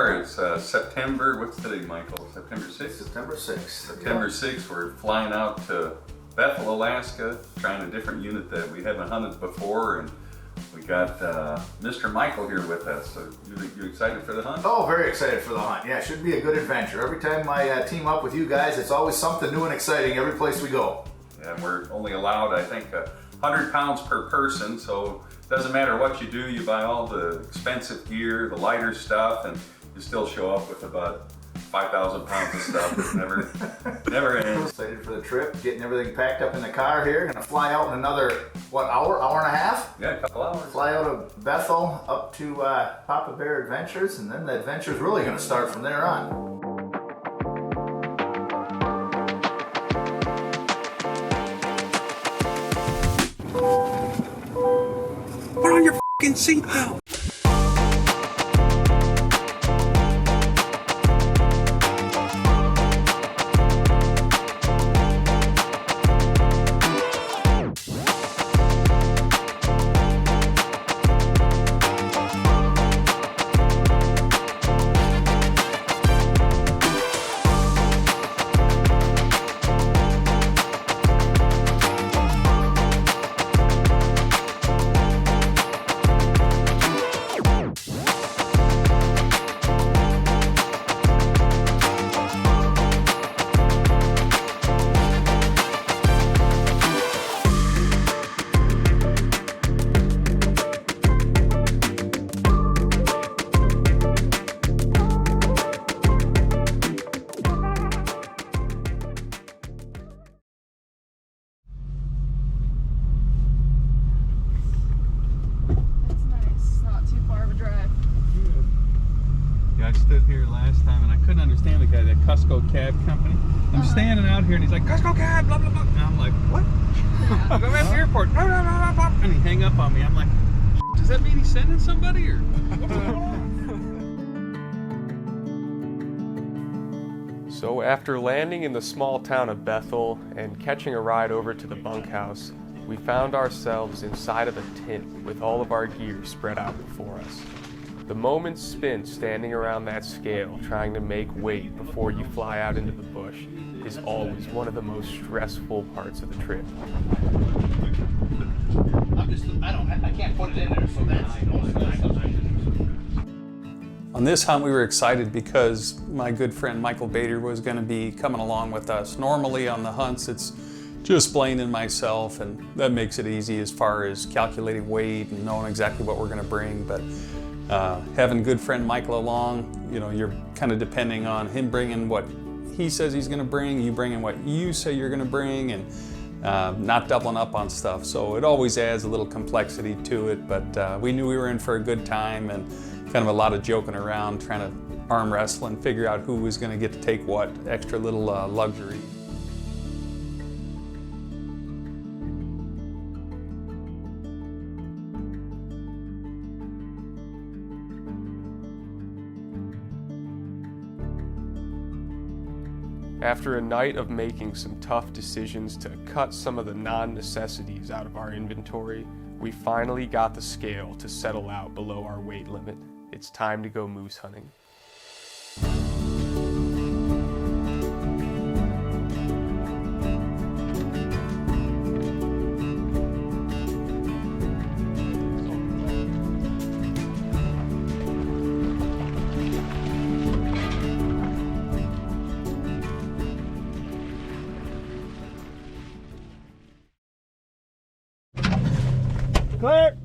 are. It's September, what's today, Michael? September 6th? September 6th. September 6th, we're flying out to Bethel, Alaska, trying a different unit that we haven't hunted before, and we got Mr. Michael here with us. So you excited for the hunt? Oh, very excited for the hunt. Yeah, it should be a good adventure. Every time I team up with you guys, it's always something new and exciting every place we go. And we're only allowed, I think, 100 pounds per person, so it doesn't matter what you do, you buy all the expensive gear, the lighter stuff, and you still show up with about 5,000 pounds of stuff. It never ends. Excited for the trip, getting everything packed up in the car here. Gonna fly out in another, what, hour and a half? Yeah, a couple hours. Fly out of Bethel up to Papa Bear Adventures, and then the adventure's really gonna start from there on. Put on your f***ing seatbelt! I stood here last time and I couldn't understand the guy, that Cusco Cab Company. I'm standing out here and he's like, Cusco Cab, blah, blah, blah. And I'm like, what? Yeah. Go back to the airport, blah, blah, blah, blah, blah. And he hang up on me. I'm like, does that mean he's sending somebody or what's going on? So after landing in the small town of Bethel and catching a ride over to the bunkhouse, we found ourselves inside of a tent with all of our gear spread out before us. The moments spent standing around that scale trying to make weight before you fly out into the bush is always one of the most stressful parts of the trip. I can't put it in there, so that's On this hunt, we were excited because my good friend Michael Bader was going to be coming along with us. Normally on the hunts, it's just Blaine and myself, and that makes it easy as far as calculating weight and knowing exactly what we're going to bring. But having good friend Michael along, you know, you're kind of depending on him bringing what he says he's going to bring, you bringing what you say you're going to bring, and not doubling up on stuff. So it always adds a little complexity to it, but we knew we were in for a good time and kind of a lot of joking around, trying to arm wrestle and figure out who was going to get to take what extra little luxury. After a night of making some tough decisions to cut some of the non-necessities out of our inventory, we finally got the scale to settle out below our weight limit. It's time to go moose hunting. clear.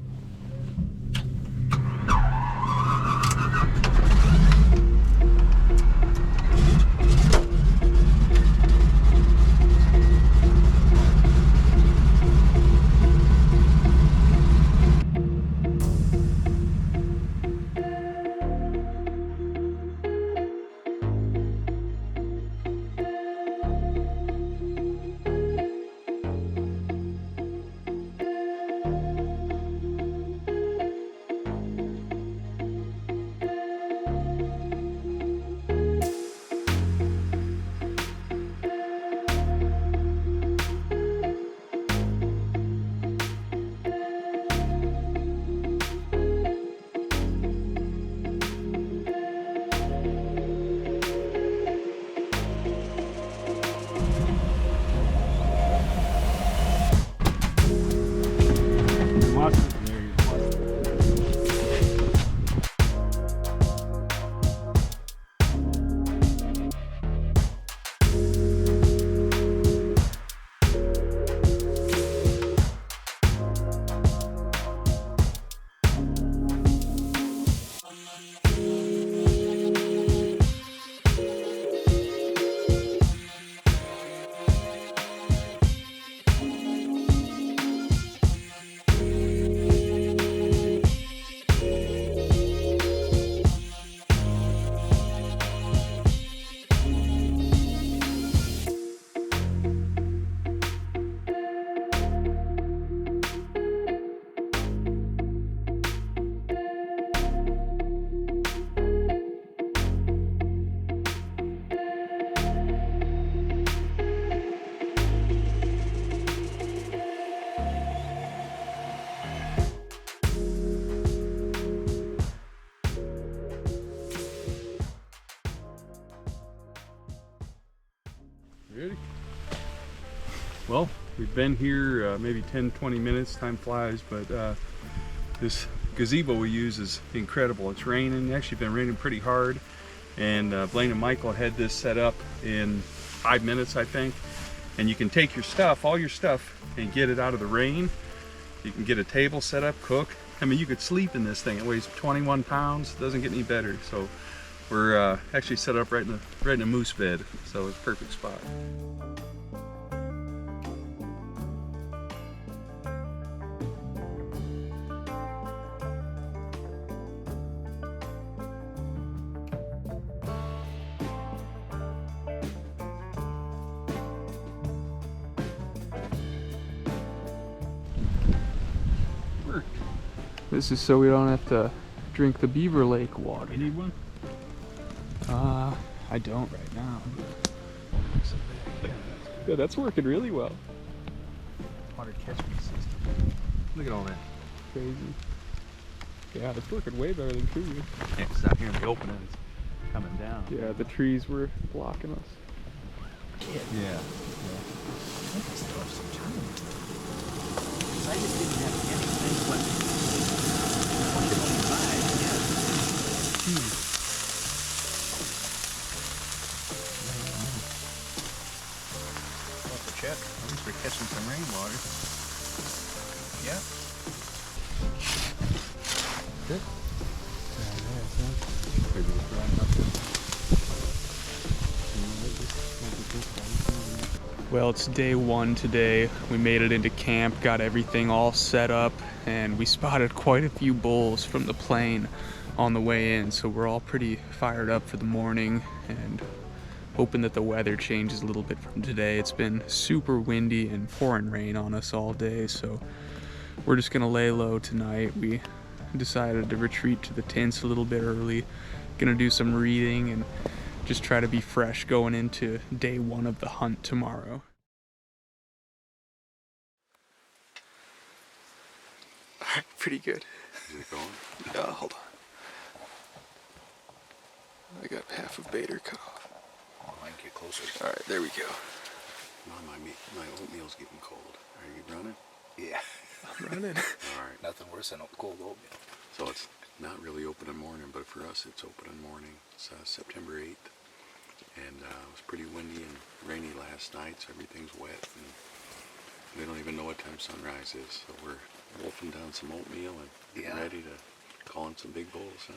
Ready? Well, we've been here maybe 10-20 minutes, time flies, but this gazebo we use is incredible. It's raining, actually been raining pretty hard, and Blaine and Michael had this set up in 5 minutes, I think, and you can take your stuff, all your stuff, and get it out of the rain. You can get a table set up, cook. I mean, you could sleep in this thing. It weighs 21 pounds, doesn't get any better. So we're actually set up right in a moose bed, so it's a perfect spot. This is so we don't have to drink the Beaver Lake water. You need one? I don't right now. Yeah, that's working really well. Water catchment system. Look at all that. Crazy. Yeah, it's working way better than trees. Yeah, it's out here in the open and it's coming down. Yeah, the trees were blocking us. Yeah. I think I still have some time. 'Cause I just didn't have anything but 2025, yeah. We'll have to check. At least we're catching some rainwater. Yeah. Good. Well, it's day one today. We made it into camp, got everything all set up, and we spotted quite a few bulls from the plane on the way in, so we're all pretty fired up for the morning and hoping that the weather changes a little bit from today. It's been super windy and pouring rain on us all day, so we're just gonna lay low tonight. We decided to retreat to the tents a little bit early, gonna do some reading and just try to be fresh going into day one of the hunt tomorrow. Pretty good. Is it going? Yeah, hold on. I got half of Bader cut off. I can get closer. All right, there we go. Mom, my oatmeal's getting cold. Are you running? Yeah. I'm running. All right. Nothing worse than a cold oatmeal. So it's not really open in the morning, but for us it's open in the morning. It's September 8th. And it was pretty windy and rainy last night, so everything's wet. And they don't even know what time sunrise is. So we're wolfing down some oatmeal and getting ready to call in some big bulls, huh?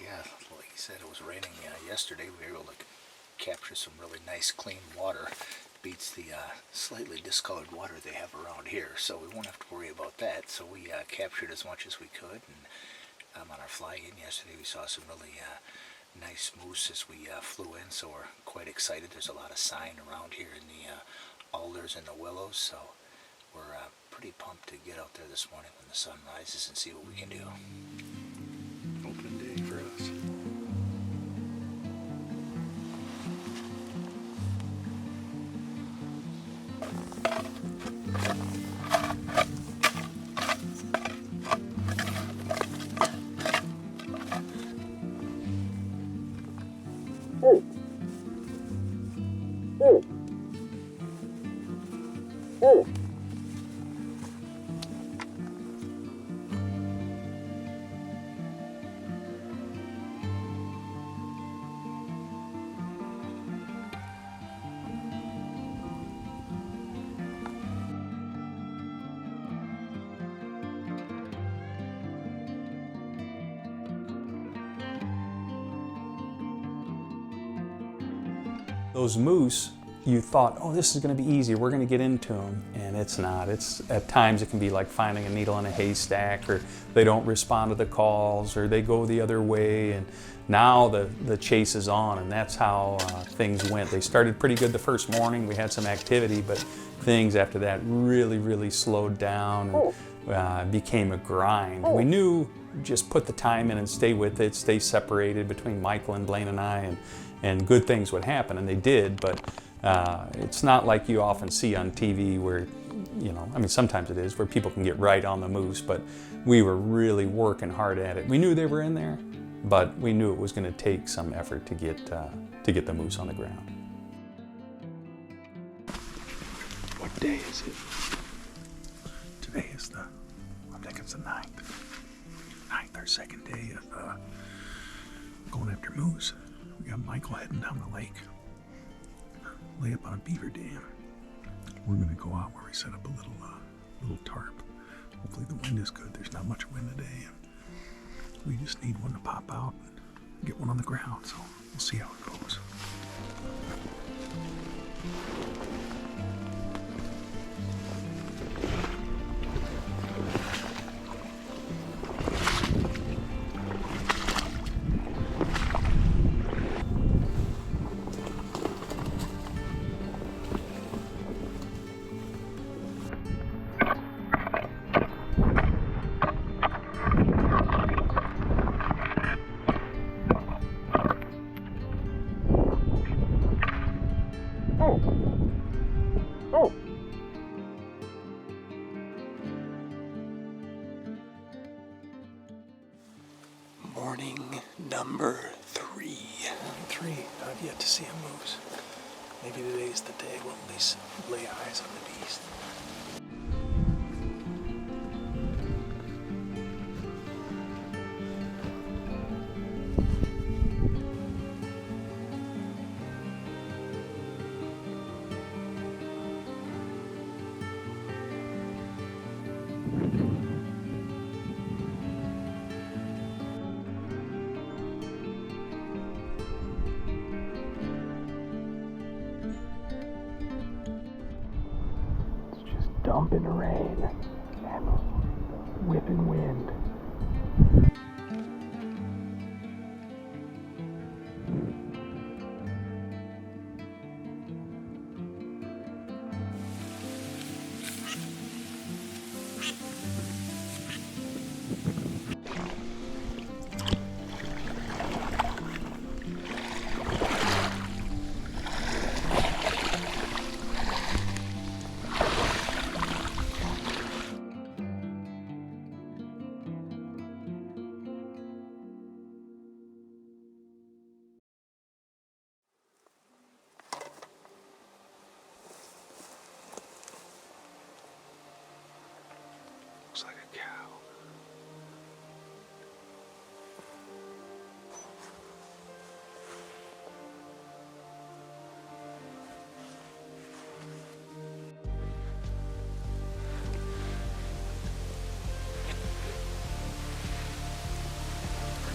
Yeah, like you said, it was raining yesterday. We were able to capture some really nice, clean water. Beats the slightly discolored water they have around here, so we won't have to worry about that. So we captured as much as we could, and on our fly-in yesterday we saw some really nice moose as we flew in, so we're quite excited. There's a lot of sign around here in the alders and the willows, so we're pretty pumped to get out there this morning when the sun rises and see what we can do. Opening day for us. Those moose, you thought, oh, this is going to be easy, we're going to get into them, and it's not. It's at times it can be like finding a needle in a haystack, or they don't respond to the calls, or they go the other way, and now the chase is on, and that's how things went. They started pretty good the first morning. We had some activity, but things after that really slowed down and became a grind. We knew just put the time in and stay with it, stay separated between Michael and Blaine and I, and good things would happen, and they did, but it's not like you often see on TV where, you know, I mean, sometimes it is, where people can get right on the moose, but we were really working hard at it. We knew they were in there, but we knew it was going to take some effort to get the moose on the ground. What day is it? Today is I think it's the 9th or 2nd day of going after moose. We got Michael heading down the lake, lay up on a beaver dam. We're gonna go out where we set up a little tarp. Hopefully the wind is good. There's not much wind today, and we just need one to pop out and get one on the ground. So we'll see how it goes. Morning number 3. I've yet to see a moose. Maybe today's the day we'll at least lay eyes on the beast. Dumping rain and whipping wind. Looks like a cow.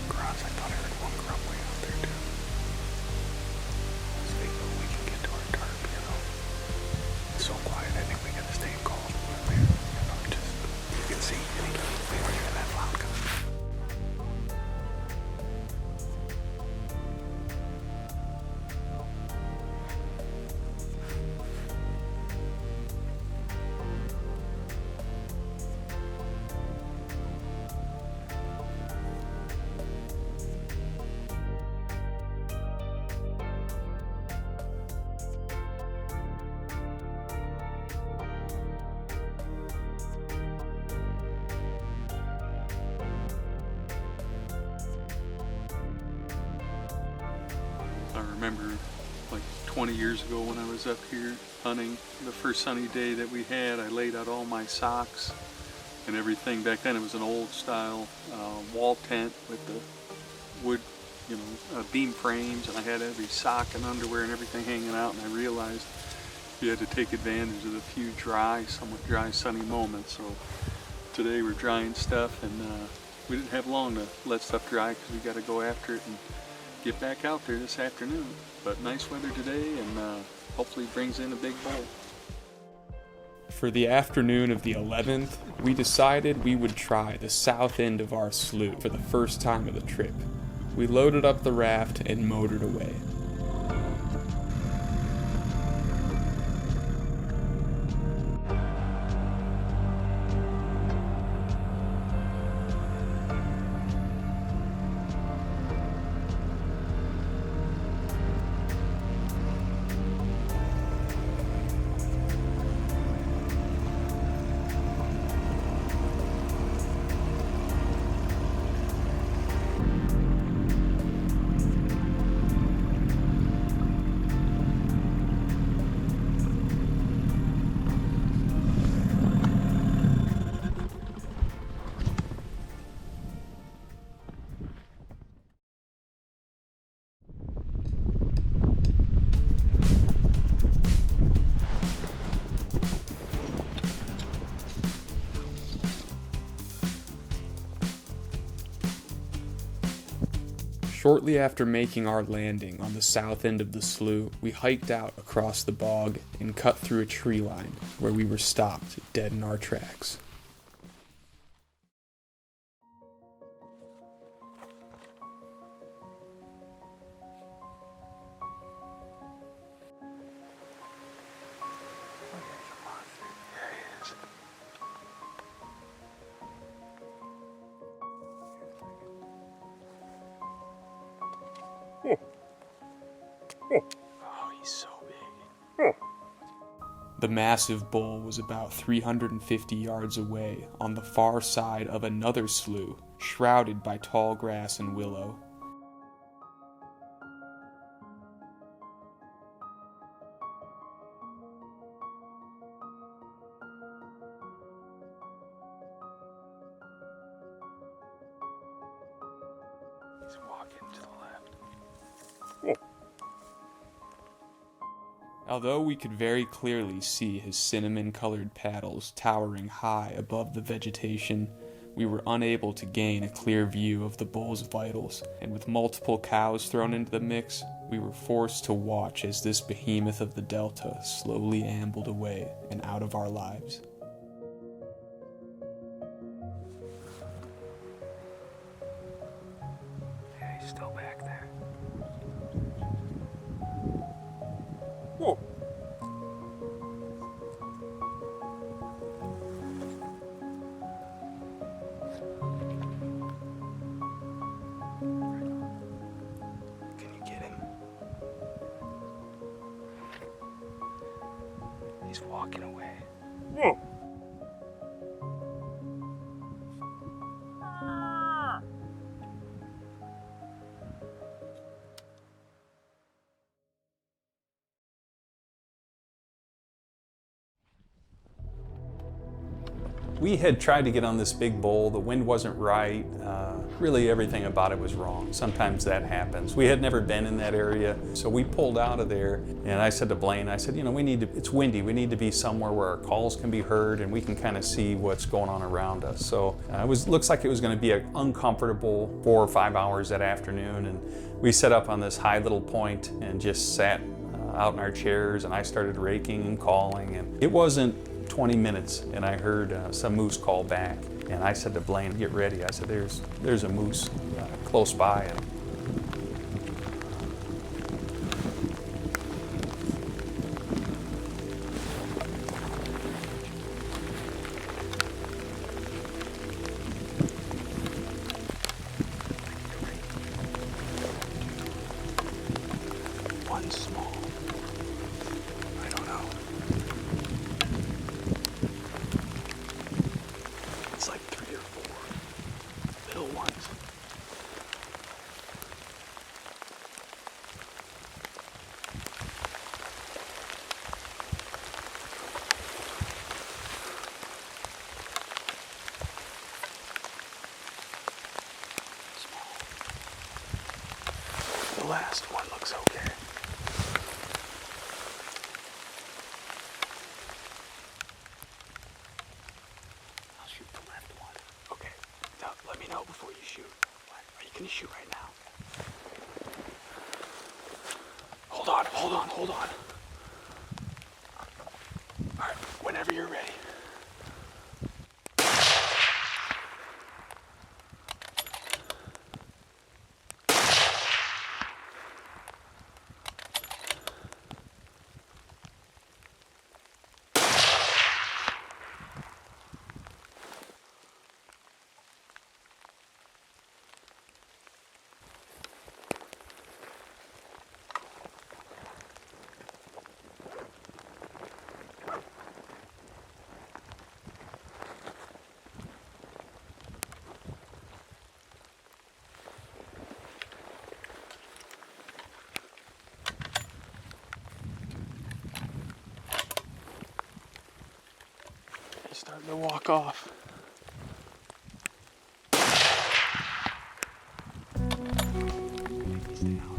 Grunts, I thought I heard one grunt way out there too. So we can get to our tarp, you know. It's so quiet, I think we gotta stay calm. You can see we were hearing that loud coming. I remember like 20 years ago when I was up here hunting, the first sunny day that we had, I laid out all my socks and everything. Back then it was an old style wall tent with the wood, beam frames, and I had every sock and underwear and everything hanging out, and I realized you had to take advantage of the few somewhat dry, sunny moments. So today we're drying stuff, and we didn't have long to let stuff dry because we got to go after it and get back out there this afternoon. But nice weather today, and hopefully brings in a big bowl. For the afternoon of the 11th, we decided we would try the south end of our slough for the first time of the trip. We loaded up the raft and motored away. Shortly after making our landing on the south end of the slough, we hiked out across the bog and cut through a tree line where we were stopped dead in our tracks. Oh, he's so big. The massive bull was about 350 yards away on the far side of another slough, shrouded by tall grass and willow. He's walking to the left. Although we could very clearly see his cinnamon-colored paddles towering high above the vegetation, we were unable to gain a clear view of the bull's vitals, and with multiple cows thrown into the mix, we were forced to watch as this behemoth of the Delta slowly ambled away and out of our lives. Yeah, he's still back there. Can you get him? He's walking away. We had tried to get on this big bull. The wind wasn't right. Really everything about it was wrong. Sometimes that happens. We had never been in that area, so we pulled out of there. And I said to Blaine, I said, you know, it's windy. We need to be somewhere where our calls can be heard and we can kind of see what's going on around us. So looks like it was going to be an uncomfortable 4 or 5 hours that afternoon. And we set up on this high little point and just sat out in our chairs, and I started raking and calling. And it wasn't 20 minutes and I heard some moose call back, and I said to Blaine, get ready. I said, there's a moose close by. And One small. I don't know. It's like 3 or 4 little ones. Small. The last one looks okay. I'll shoot the left one. Okay. Now, let me know before you shoot. Are you gonna shoot right now? Hold on. Alright, whenever you're ready. He's starting to walk off. Stay out.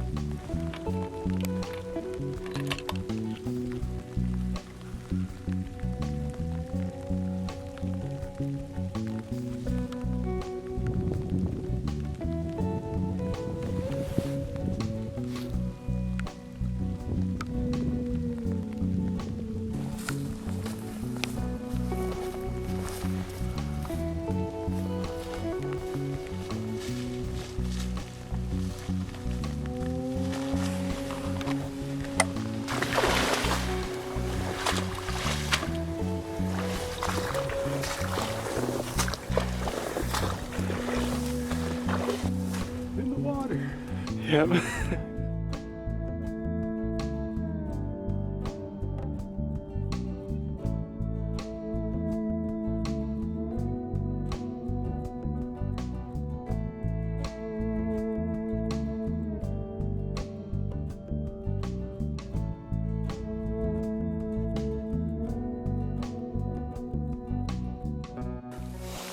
Yep.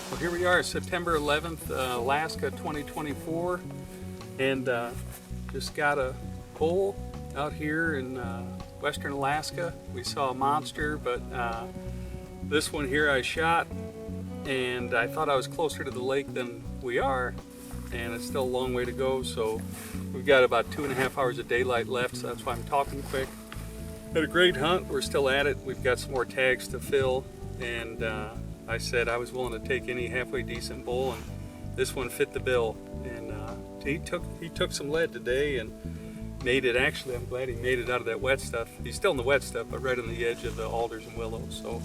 Well, here we are, September 11th, Alaska 2024, and just got a bull out here in western Alaska. We saw a monster, but this one here I shot, and I thought I was closer to the lake than we are, and it's still a long way to go, so we've got about 2.5 hours of daylight left, so that's why I'm talking quick. Had a great hunt, we're still at it. We've got some more tags to fill, and I said I was willing to take any halfway decent bull, and this one fit the bill. And he took some lead today and made it. Actually, I'm glad he made it out of that wet stuff. He's still in the wet stuff, but right on the edge of the alders and willows. So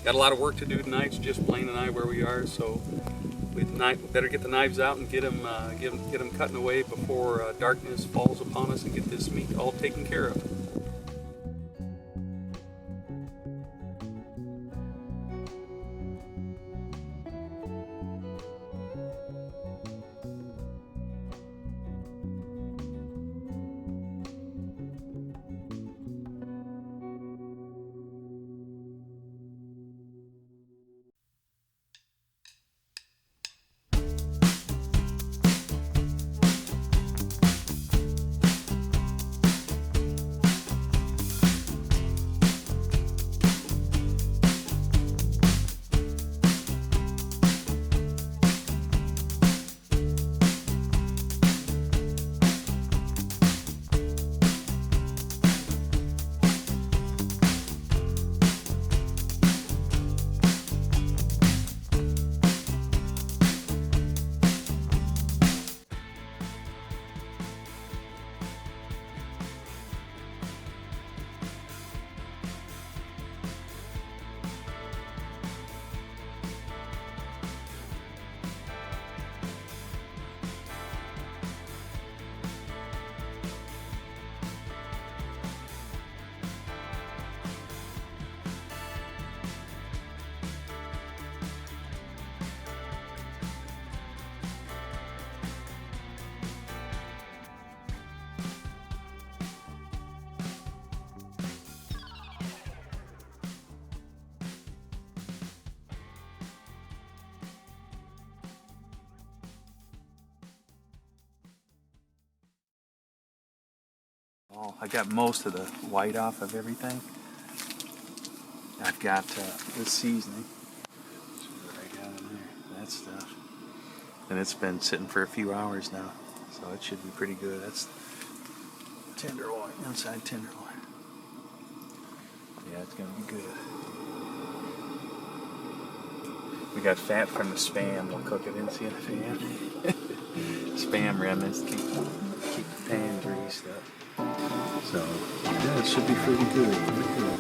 got a lot of work to do tonight. It's just Blaine and I where we are. So we better get the knives out and get them cutting away before darkness falls upon us and get this meat all taken care of. Oh, I got most of the white off of everything. I've got this seasoning right down in there, that stuff. And it's been sitting for a few hours now, so it should be pretty good. That's tenderloin, inside tenderloin. Yeah, it's gonna be good. We got fat from the Spam. We'll cook it in the pan. Spam remnants keep the pan greased up. So yeah, it should be pretty good. Pretty good.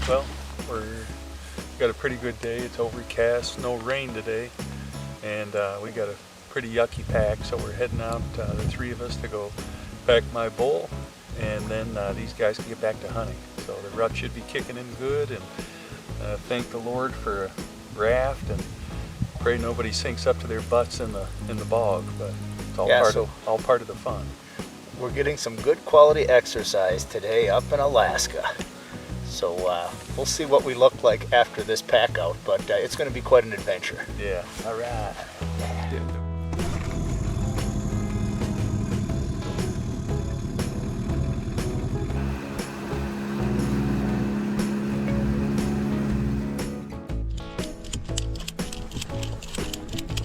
Well, we got a pretty good day. It's overcast, no rain today, and we got a pretty yucky pack, so we're heading out, the three of us, to go pack my bull, and then these guys can get back to hunting. So the rut should be kicking in good, and thank the Lord for a raft, and pray nobody sinks up to their butts in the bog, but it's all part of the fun. We're getting some good quality exercise today up in Alaska. So we'll see what we look like after this pack out, but it's going to be quite an adventure. Yeah. All right.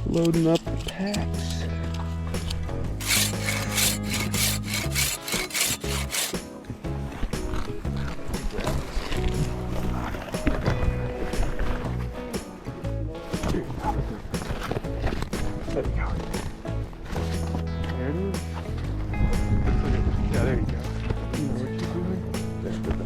Loading up the packs. There we go. There it is. Yeah, there you go. You know what you're doing? That's good.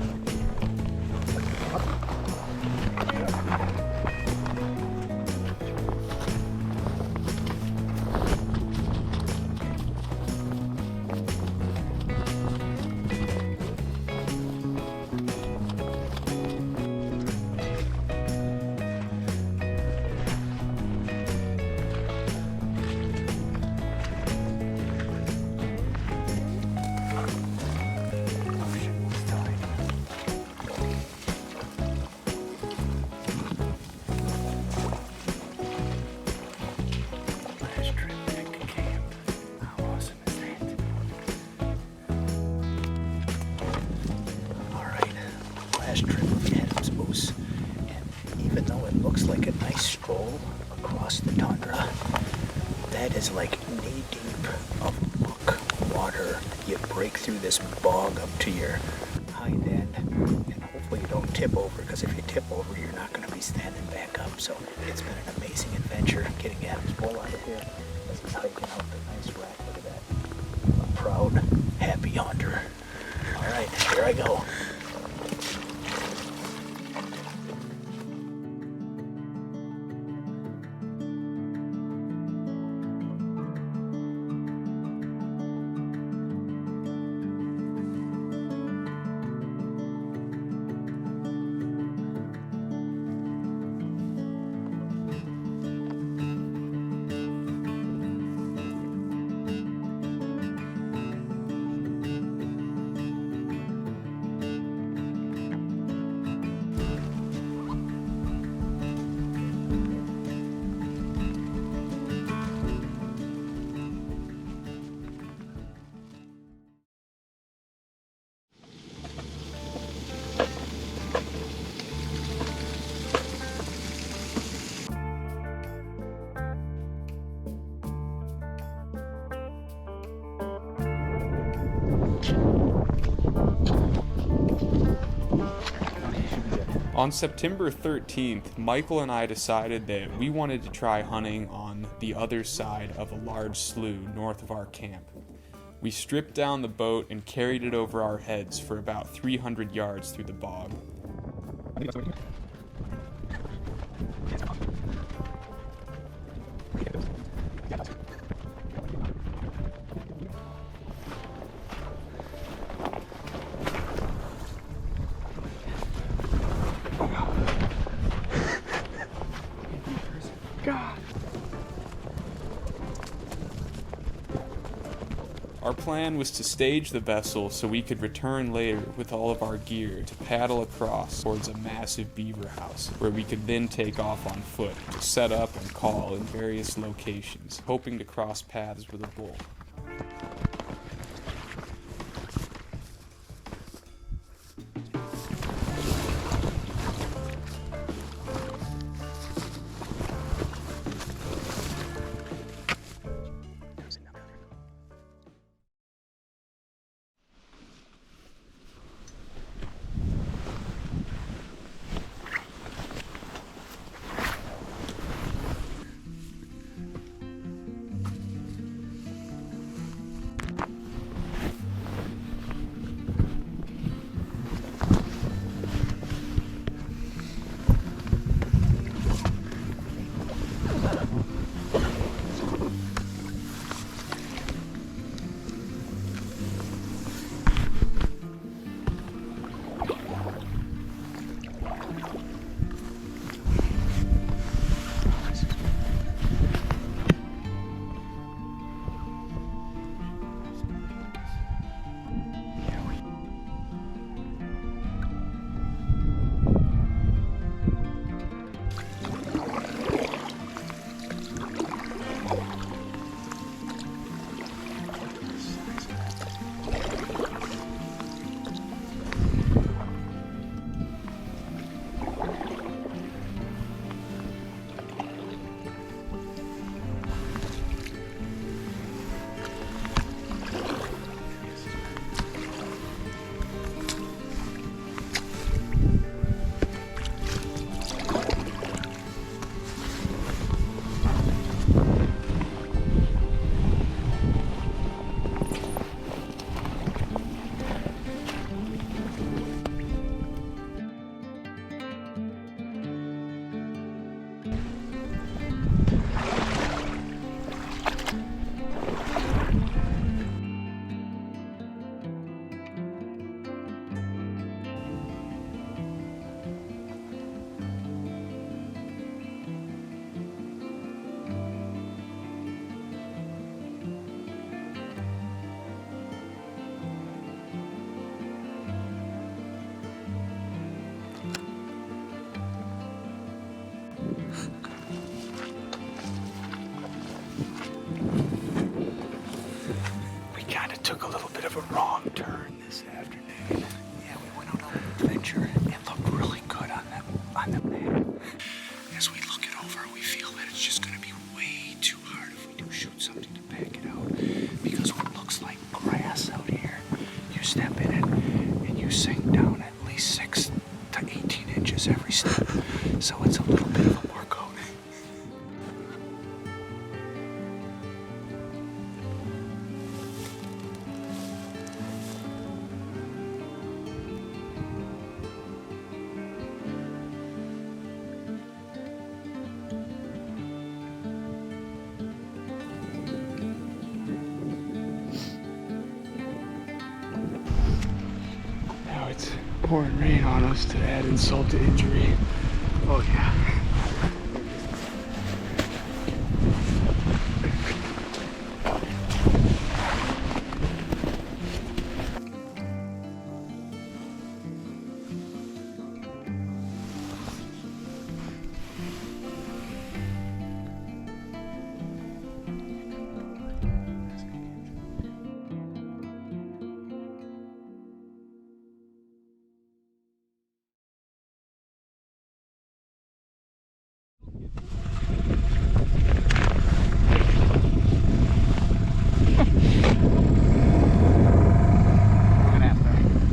Trip of Adam's Moose, and even though it looks like a nice stroll across the tundra, that is like knee deep of muck water. You break through this bog up to your hind end, and hopefully you don't tip over, because if you tip over, you're not going to be standing back up. So it's been an amazing adventure getting Adam's bull out of here as he's hiking out the nice rack. Look at that. A proud, happy hunter. All right, here I go. On September 13th, Michael and I decided that we wanted to try hunting on the other side of a large slough north of our camp. We stripped down the boat and carried it over our heads for about 300 yards through the bog. God. Our plan was to stage the vessel so we could return later with all of our gear to paddle across towards a massive beaver house, where we could then take off on foot to set up and call in various locations, hoping to cross paths with a bull. So it's a little bit of a workout. Now it's pouring rain on us to add insult to injury. Oh yeah.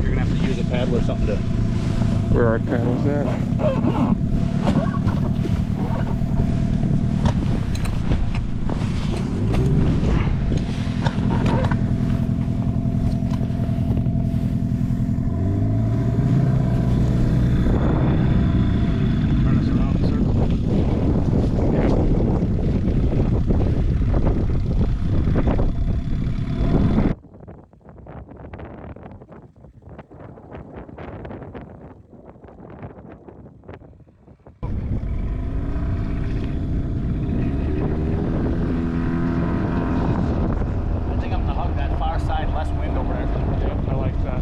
You're gonna have to use a paddle or something to. Where are our paddles at? Turn us around in a circle. I think I'm gonna hug that far side, less wind over there. Yep, I like that.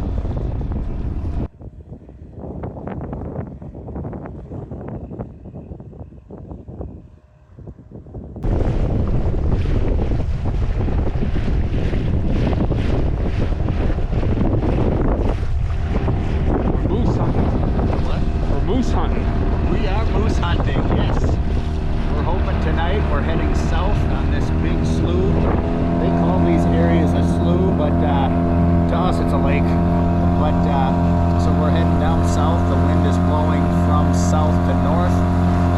We're moose hunting. What? We're moose hunting. We are moose hunting, yes. We're hoping tonight we're heading south on this big slough. They call these areas a slough, but to us it's a lake. But so we're heading down south. The wind is blowing from south to north,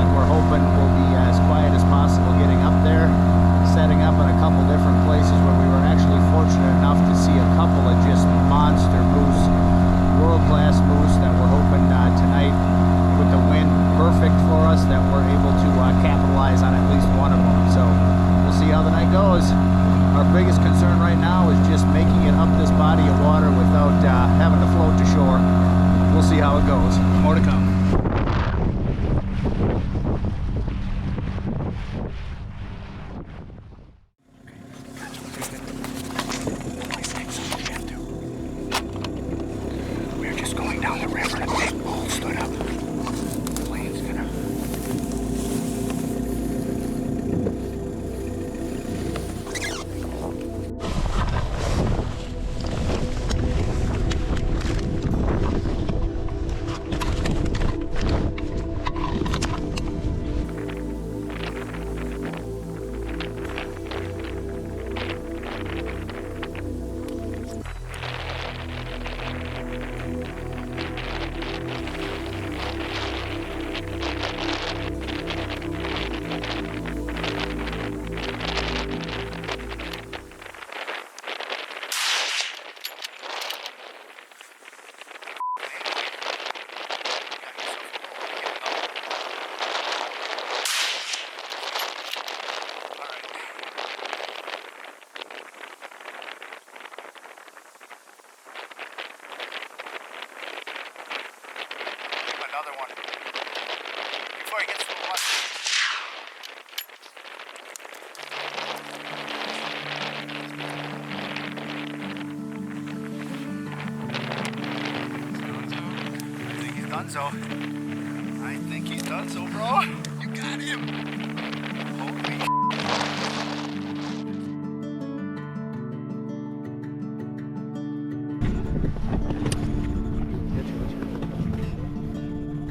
and we're hoping we'll be as quiet as possible getting up there, setting up in a couple different places where we were actually fortunate enough to see a couple of just monster moose, world-class moose that we're hoping tonight with the wind perfect for us that we're able to capitalize on at least one of them. So we'll see how the night goes. Our biggest concern right now is just making it up this body of water without having to float to shore. We'll see how it goes. More to come. We're just going down the river and a big bull stood up. The plane's gonna. Another one before he gets to the left. I think he's done so. I think he's done so, bro. You got him. Holy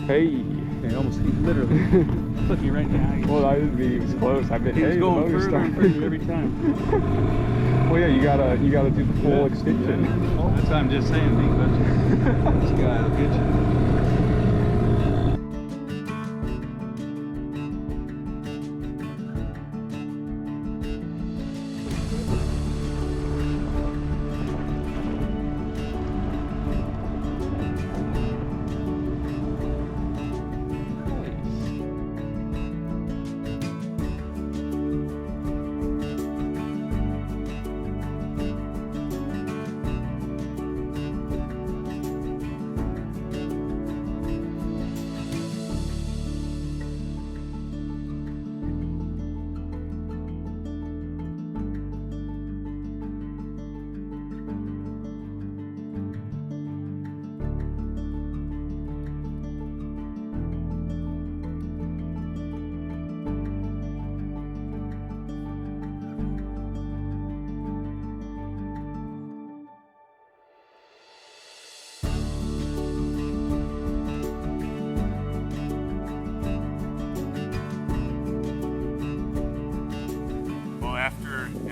Hey. They almost literally look you right in the eye. Well, I didn't mean he was close. I meant, He was hey, going the motor's further and starting. further every time. Well, yeah, you gotta do the full extension. Yeah. That's what I'm just saying, B, but this guy will get you.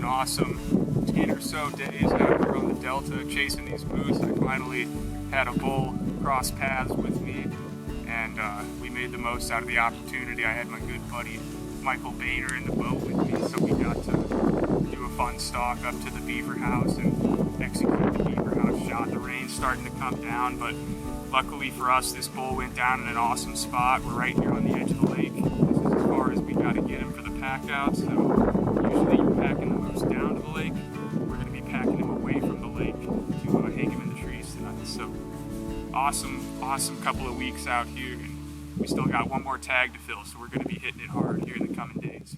an awesome 10 or so days out here on the Delta chasing these moose. I finally had a bull cross paths with me, and we made the most out of the opportunity. I had my good buddy Michael Bader in the boat with me, so we got to do a fun stalk up to the beaver house and execute the beaver house shot. The rain's starting to come down, but luckily for us, this bull went down in an awesome spot. We're right here on the edge of the lake. This is as far as we got to get him for the pack out. So usually you're packing the moose down to the lake. We're going to be packing him away from the lake to hang him in the trees tonight. So awesome couple of weeks out here. And we still got one more tag to fill, so we're going to be hitting it hard here in the coming days.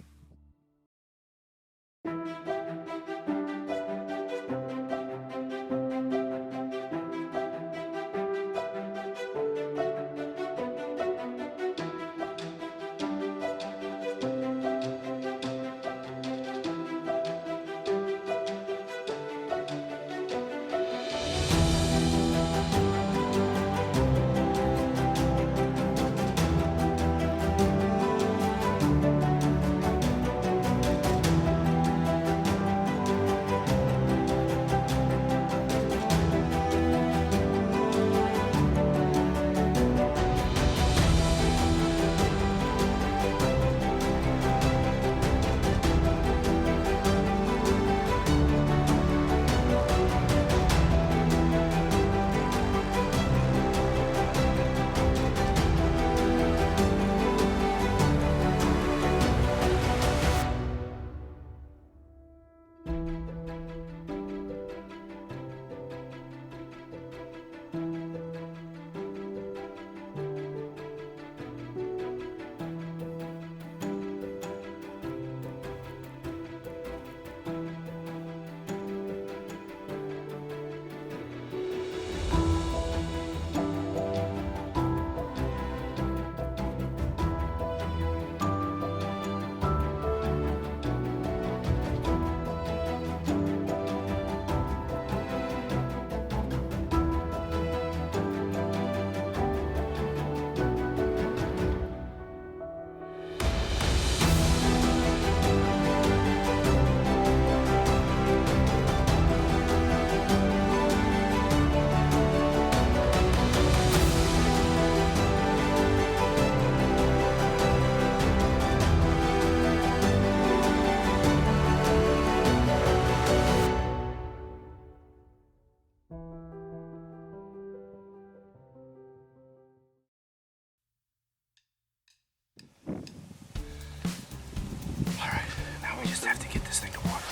Have to get this thing to water.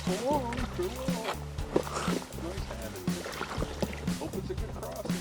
Go on. Nice having you. Hope it's a good crossing.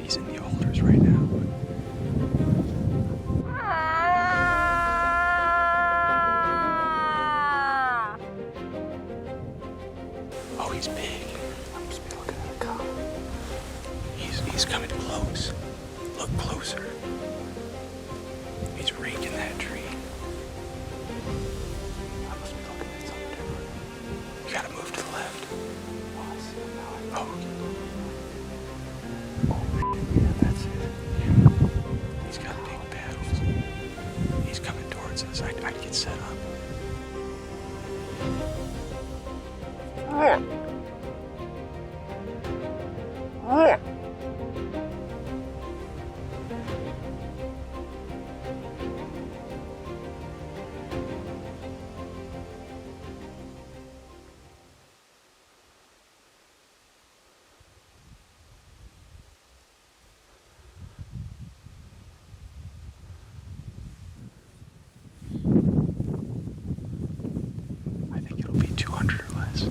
He's in the alders right now. He's raking that tree. I must be looking at something different. You gotta move to the left. Oh, Yeah, that's it. he's got big paddles. He's coming towards us. I'd get set up. I think it'll be 200 or less.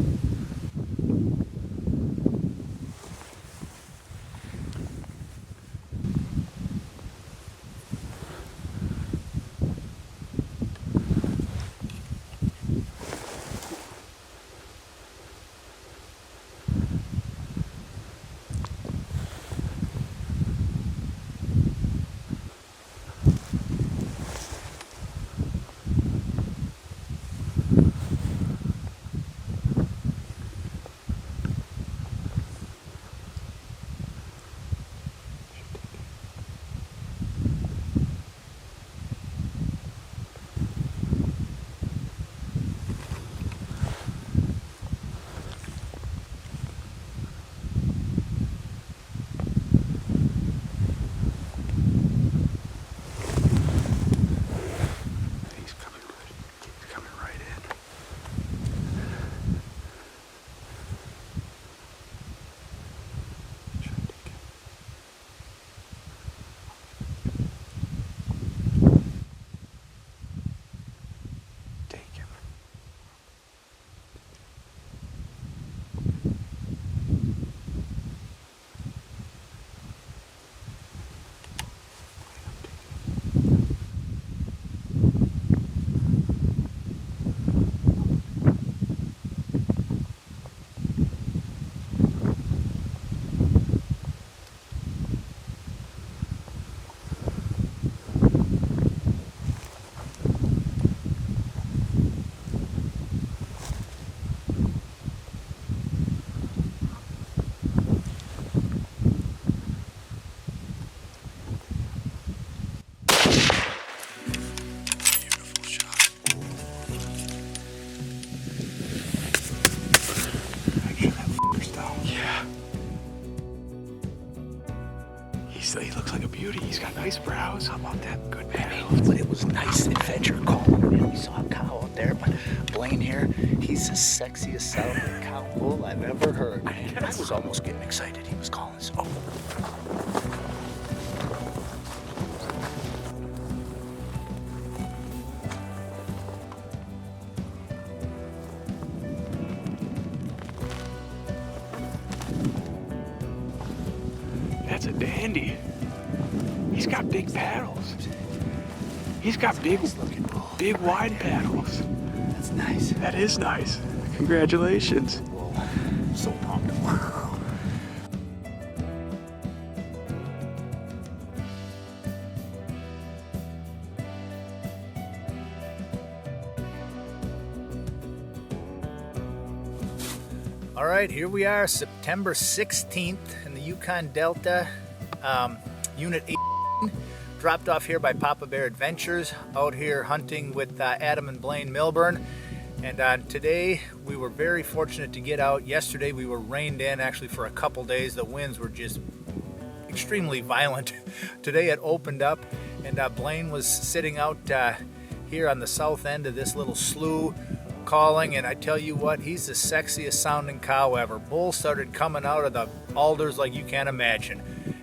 He's coming right in. Take him. Beautiful shot. Make sure that f***er's down. Yeah. He looks like a beauty. He's got nice brows. How about that? Good paddles. But it was nice adventure calling. Man, we saw a cow out there, but Blaine here, he's the sexiest sounding cow bull I've ever heard. Man, I was almost getting excited. He was calling so. That's a dandy. He's got big paddles. He's got big wide paddles. That's nice. That is nice. Congratulations. Whoa, I'm so pumped. All right, here we are, September 16th in the Yukon Delta, Unit 8, dropped off here by Papa Bear Adventures, out here hunting with Adam and Blaine Millburn. And today we were very fortunate to get out. Yesterday we were rained in actually for a couple days. The winds were just extremely violent. Today it opened up, and Blaine was sitting out here on the south end of this little slough calling, and I tell you what, he's the sexiest sounding cow ever. Bulls started coming out of the alders like you can't imagine,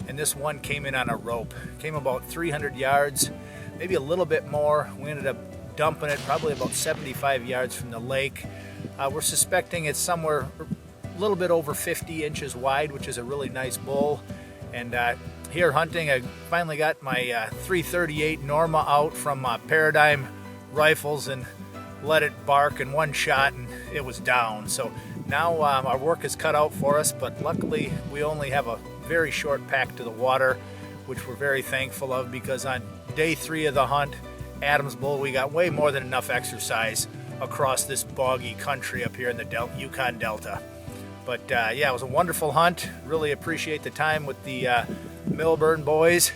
and this one came in on a rope. Came about 300 yards, maybe a little bit more. We ended up dumping it probably about 75 yards from the lake. We're suspecting it's somewhere a little bit over 50 inches wide, which is a really nice bull. And here hunting, I finally got my .338 Norma out from Paradigm Rifles and let it bark in one shot, and it was down. So now our work is cut out for us, but luckily we only have a very short pack to the water, which we're very thankful of, because on day 3 of the hunt, Adam's bull. We got way more than enough exercise across this boggy country up here in the Yukon Delta. But yeah, it was a wonderful hunt. Really appreciate the time with the Millburn boys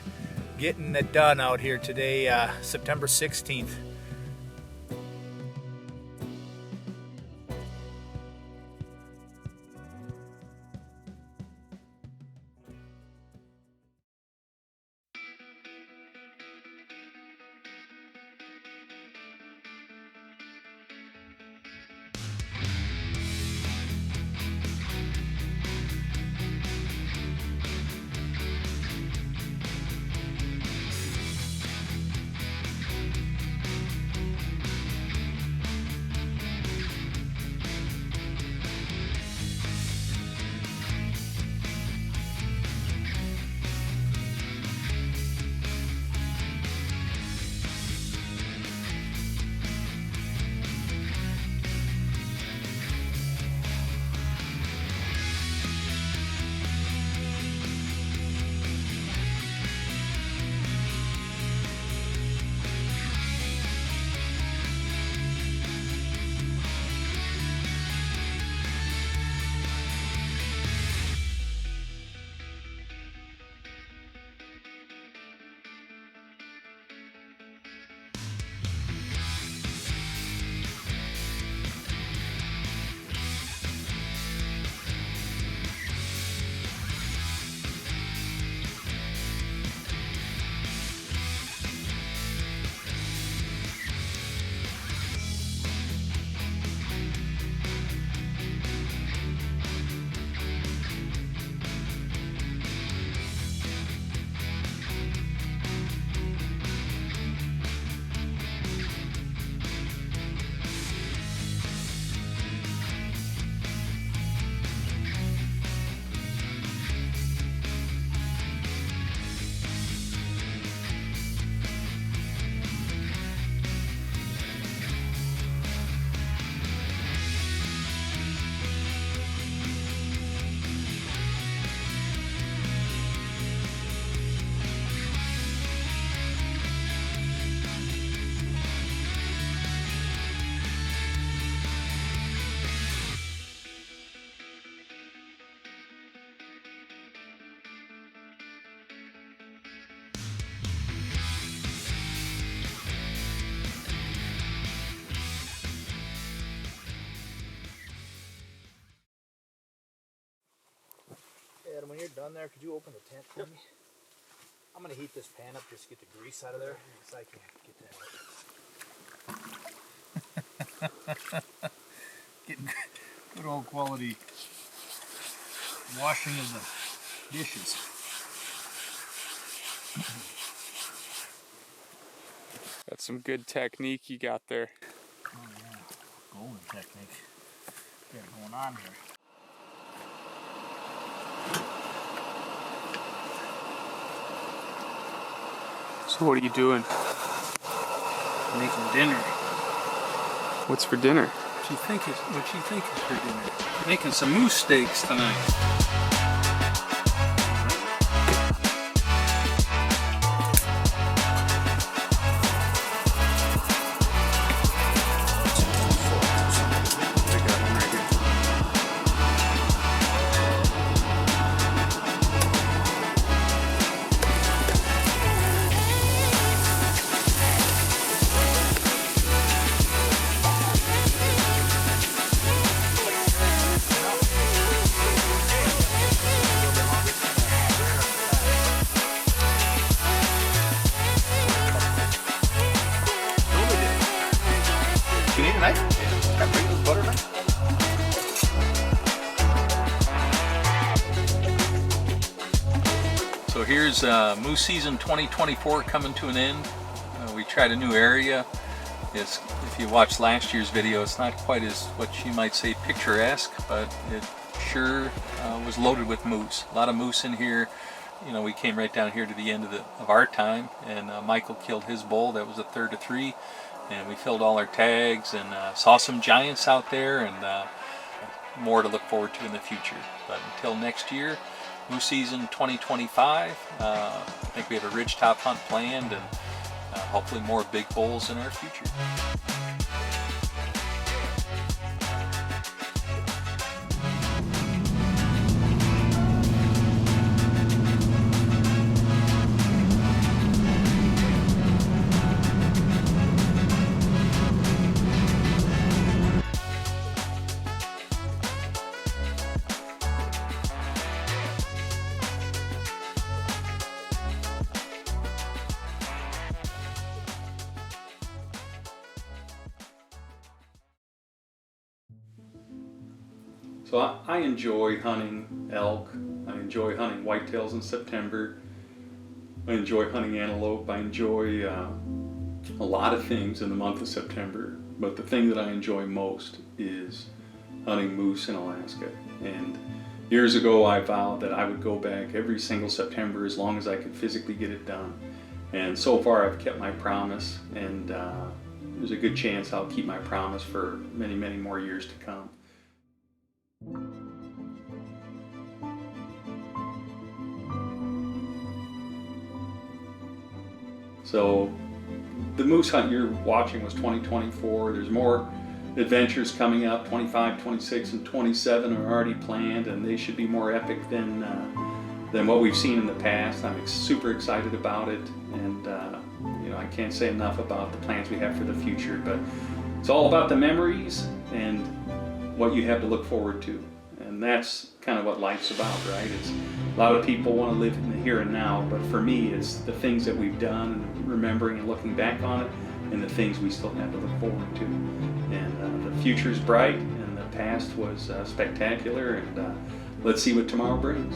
getting it done out here today, September 16th. Adam, when you're done there, could you open the tent for me? I'm going to heat this pan up just to get the grease out of there, so I can get that out. Getting good old quality washing of the dishes. That's some good technique you got there. Oh yeah, golden technique. Got it going on here. So what are you doing? Making dinner. What's for dinner? What you think is for dinner? Making some moose steaks tonight. So here's moose season 2024 coming to an end. We tried a new area. If you watched last year's video, it's not quite as what you might say picturesque, but it sure was loaded with moose. A lot of moose in here. You know, we came right down here to the end of our time, and Michael killed his bull. That was a 3rd of 3, and we filled all our tags and saw some giants out there, and more to look forward to in the future. But until next year, moose season 2025. I think we have a ridgetop hunt planned, and hopefully more big bulls in our future. So I enjoy hunting elk. I enjoy hunting whitetails in September. I enjoy hunting antelope. I enjoy a lot of things in the month of September. But the thing that I enjoy most is hunting moose in Alaska. And years ago I vowed that I would go back every single September as long as I could physically get it done. And so far I've kept my promise, and there's a good chance I'll keep my promise for many, many more years to come. So the moose hunt you're watching was 2024. There's more adventures coming up. 25, 26, and 27 are already planned, and they should be more epic than what we've seen in the past. I'm super excited about it, and I can't say enough about the plans we have for the future. But it's all about the memories and what you have to look forward to, and that's kind of what life's about, right? It's a lot of people want to live in the here and now, but for me it's the things that we've done and remembering and looking back on it, and the things we still have to look forward to. And the future's bright, and the past was spectacular, and let's see what tomorrow brings.